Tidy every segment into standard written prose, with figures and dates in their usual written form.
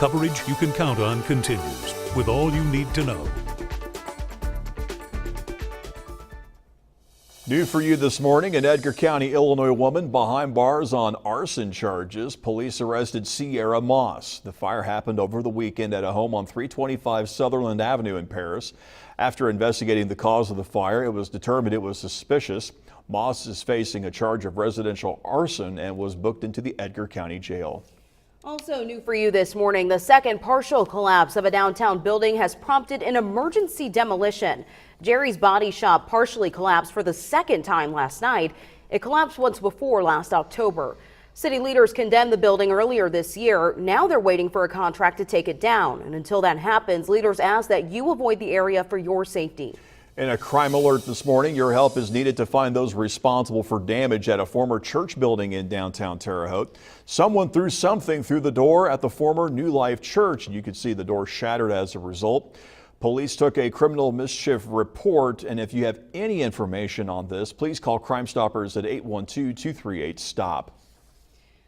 Coverage you can count on continues with all you need to know. New for you this morning, an Edgar County, Illinois woman behind bars on arson charges. Police arrested Sierra Moss. The fire happened over the weekend at a home on 325 Sutherland Avenue in Paris. After investigating the cause of the fire, it was determined it was suspicious. Moss is facing a charge of residential arson and was booked into the Edgar County Jail. Also new for you this morning, the second partial collapse of a downtown building has prompted an emergency demolition. Jerry's Body Shop partially collapsed for the second time last night. It collapsed once before last October. City leaders condemned the building earlier this year. Now they're waiting for a contract to take it down. And until that happens, leaders ask that you avoid the area for your safety. In a crime alert this morning, your help is needed to find those responsible for damage at a former church building in downtown Terre Haute. Someone threw something through the door at the former New Life Church, and you could see the door shattered as a result. Police took a criminal mischief report, and if you have any information on this, please call Crime Stoppers at 812-238-STOP.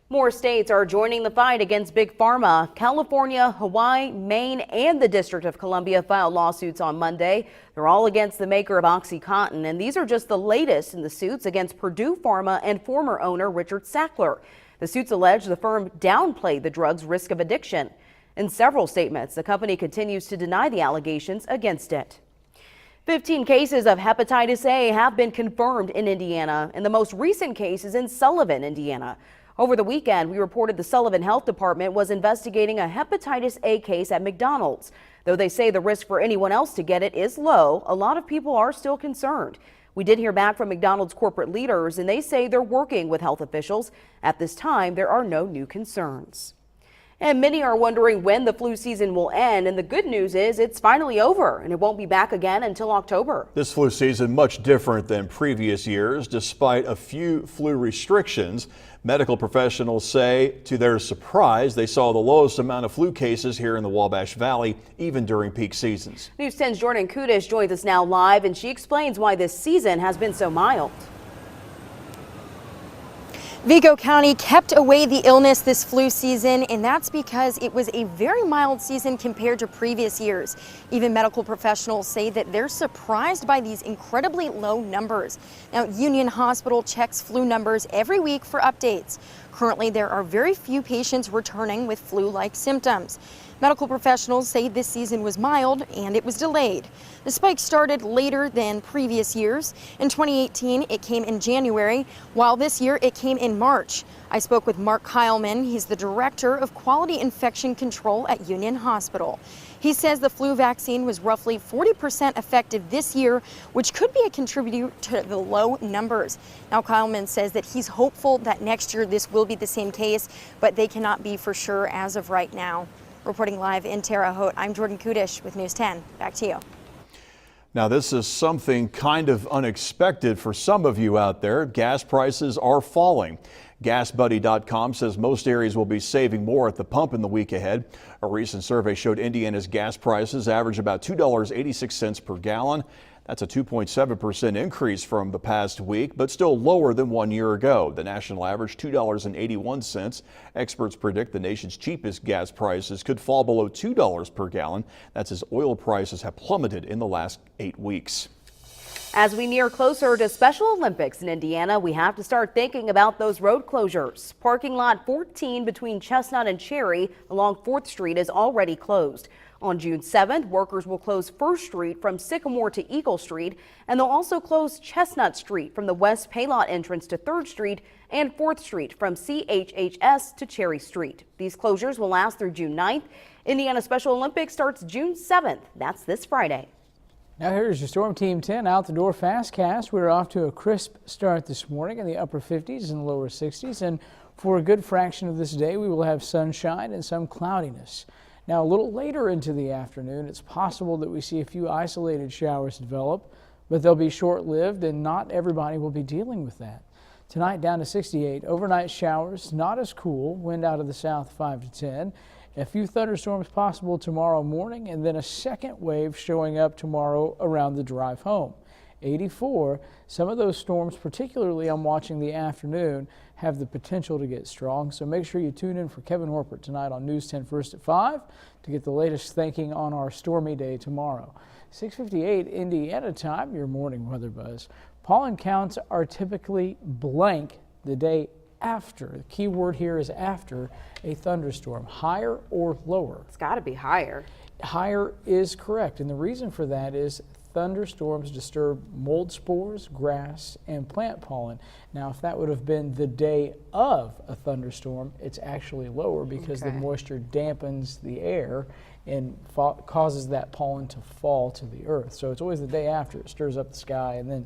More states are joining the fight against Big Pharma. California, Hawaii, Maine, and the District of Columbia filed lawsuits on Monday. They're all against the maker of OxyContin, and these are just the latest in the suits against Purdue Pharma and former owner Richard Sackler. The suits allege the firm downplayed the drug's risk of addiction. In several statements, the company continues to deny the allegations against it. 15 cases of hepatitis A have been confirmed in Indiana, and the most recent case is in Sullivan, Indiana. Over the weekend, we reported the Sullivan Health Department was investigating a hepatitis A case at McDonald's. Though they say the risk for anyone else to get it is low, a lot of people are still concerned. We did hear back from McDonald's corporate leaders, and they say they're working with health officials. At this time, there are no new concerns. And many are wondering when the flu season will end, and the good news is it's finally over and it won't be back again until October. This flu season much different than previous years. Despite a few flu restrictions, medical professionals say to their surprise they saw the lowest amount of flu cases here in the Wabash Valley, even during peak seasons. News 10's Jordan Kudish joins us now live, and she explains why this season has been so mild. Vigo County kept away the illness this flu season, and that's because it was a very mild season compared to previous years. Even medical professionals say that they're surprised by these incredibly low numbers. Now, Union Hospital checks flu numbers every week for updates. Currently, there are very few patients returning with flu-like symptoms. Medical professionals say this season was mild and it was delayed. The spike started later than previous years. In 2018, it came in January, while this year it came in March. I spoke with Mark Heilman. He's the director of quality infection control at Union Hospital. He says the flu vaccine was roughly 40% effective this year, which could be a contributor to the low numbers. Now, Heilman says that he's hopeful that next year this will be the same case, but they cannot be for sure as of right now. Reporting live in Terre Haute, I'm Jordan Kudish with News 10. Back to you. Now, this is something kind of unexpected for some of you out there. Gas prices are falling. GasBuddy.com says most areas will be saving more at the pump in the week ahead. A recent survey showed Indiana's gas prices average about $2.86 per gallon. That's a 2.7% increase from the past week, but still lower than 1 year ago. The national average, $2.81. Experts predict the nation's cheapest gas prices could fall below $2 per gallon. That's as oil prices have plummeted in the last 8 weeks. As we near closer to Special Olympics in Indiana, we have to start thinking about those road closures. Parking lot 14 between Chestnut and Cherry along 4th Street is already closed. On June 7th, workers will close 1st Street from Sycamore to Eagle Street, and they'll also close Chestnut Street from the West Paylot entrance to 3rd Street and 4th Street from CHHS to Cherry Street. These closures will last through June 9th. Indiana Special Olympics starts June 7th. That's this Friday. Now here's your Storm Team 10 out the door fastcast. We're off to a crisp start this morning in the upper 50s and lower 60s, and for a good fraction of this day we will have sunshine and some cloudiness. Now, a little later into the afternoon, it's possible that we see a few isolated showers develop, but they'll be short-lived and not everybody will be dealing with that. Tonight down to 68, overnight showers, not as cool, wind out of the south 5 to 10. A few thunderstorms possible tomorrow morning, and then a second wave showing up tomorrow around the drive home. 84. Some of those storms, particularly I'm watching the afternoon, have the potential to get strong. So make sure you tune in for Kevin Horpert tonight on News 10 First at 5 to get the latest thinking on our stormy day tomorrow. 6:58 Indiana time, your morning weather buzz. Pollen counts are typically blank the day after. The key word here is after a thunderstorm. Higher or lower? It's got to be higher. Higher is correct, and the reason for that is thunderstorms disturb mold spores, grass, and plant pollen. Now, if that would have been the day of a thunderstorm, it's actually lower because the moisture dampens the air and causes that pollen to fall to the earth. So it's always the day after it stirs up the sky, and then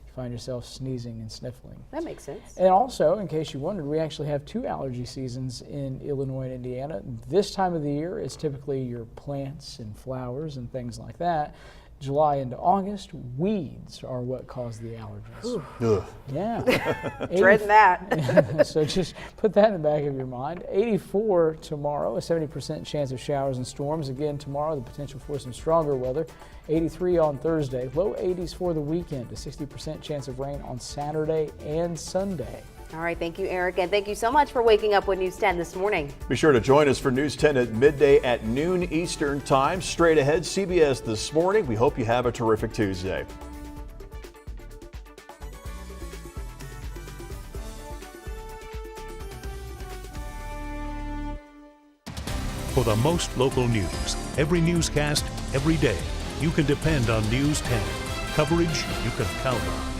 you find yourself sneezing and sniffling. That makes sense. And also, in case you wondered, we actually have 2 allergy seasons in Illinois and Indiana. This time of the year is typically your plants and flowers and things like that. July into August, weeds are what cause the allergies. Ugh. Yeah. Dreading that. So just put that in the back of your mind. 84 tomorrow, a 70% chance of showers and storms. Again, tomorrow, the potential for some stronger weather. 83 on Thursday, low 80s for the weekend, a 60% chance of rain on Saturday and Sunday. All right, thank you, Eric, and thank you so much for waking up with News 10 this morning. Be sure to join us for News 10 at midday at noon Eastern Time. Straight ahead, CBS This Morning. We hope you have a terrific Tuesday. For the most local news, every newscast, every day, you can depend on News 10. Coverage you can count on.